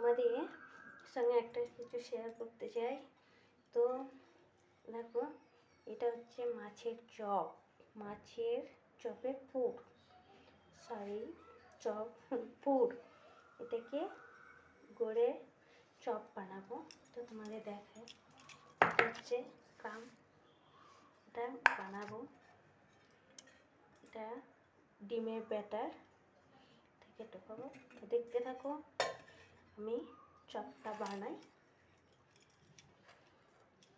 তোমাদের সঙ্গে একটা কিছু শেয়ার করতে চাই। তো দেখো, এটা হচ্ছে মাছের চপ, মাছের চপের পুর, চপ পুর। এটাকে গড়ে চপ বানাবো। তো তোমাদের দেখায়, এটা হচ্ছে কাম, এটা বানাবো। এটা ডিমের ব্যাটার থেকে ঢোকাবো। তো দেখতে থাকো, আমি চপটা বানাই।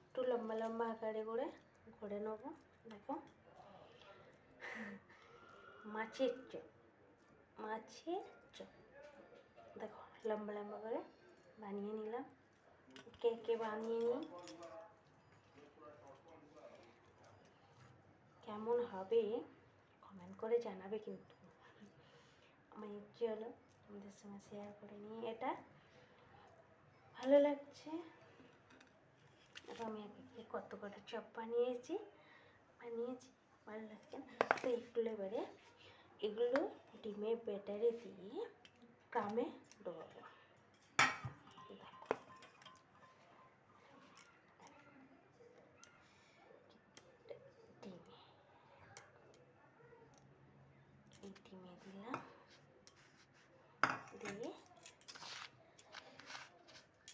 একটু লম্বা লম্বা আকারে করে নেবো। দেখো, মাছের চপ, দেখো লম্বা লম্বা করে বানিয়ে নিলাম। কে বানিয়ে নিই, কেমন হবে কমেন্ট করে জানাবে কিন্তু। আমার ইচ্ছে হলো তোমাদের সঙ্গে শেয়ার করে নিয়ে, এটা ভালো লাগছে। আমি আগে কত কটা চপ বানিয়েছি, ভালো লাগছে না। তো এগুলো ডিমের ব্যাটারে দিয়ে কামে ডোবাবো। ডিমে দিলাম, দিয়ে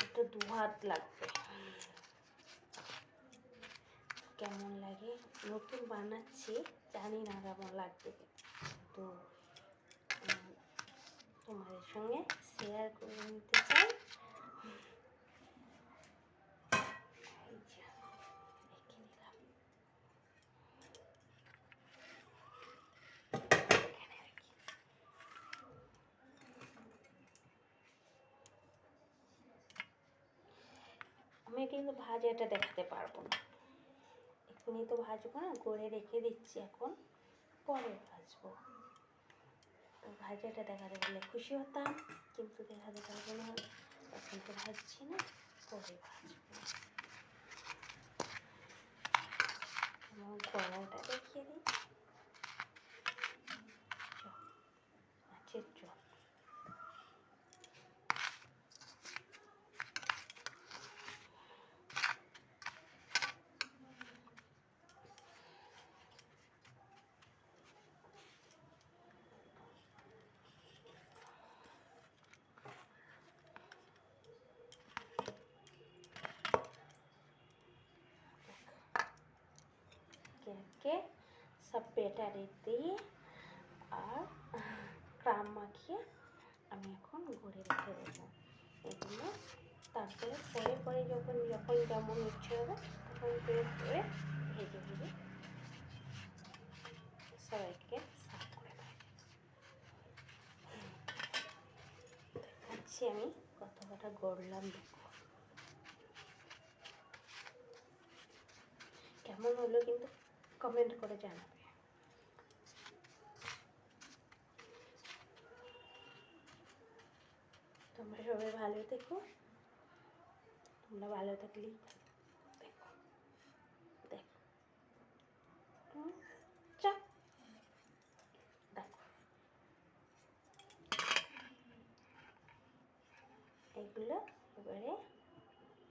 একটু 2 হাত লাগবে। কেমন লাগে, নতুন বানাচ্ছি, জানি না কেমন লাগবে, তো তোমাদের সঙ্গে শেয়ার করে নিতে চাই। আমি কিন্তু ভাজাটা দেখাতে পারবো না, এখনই তো ভাজবো না, করে রেখে দিচ্ছি, এখন পরে ভাজবো। তো ভাজাটা দেখাতে বললে খুশি হতাম, কিন্তু দেখাতে পারবো না, এখন তো ভাজছি না, পরে ভাজবো। আমার গলাটা দেখিয়ে দিই। মাছের চপ, সব ব্যাটারে দিয়ে আর ক্রাম মাখিয়ে আমি এখন গড়ে রেখে দেবো এগুলো। তারপরে পরে যখন যেমন ইচ্ছে হবে তখন করে ভেজে সবাইকে সার্ভ করে দেখাচ্ছি আমি কত কটা গড়লাম। দেখো কেমন হলো কিন্তু কমেন্ট করে জানাবে। তোমরা সবাই ভালো থেকো, তোমরা ভালো থাকলেই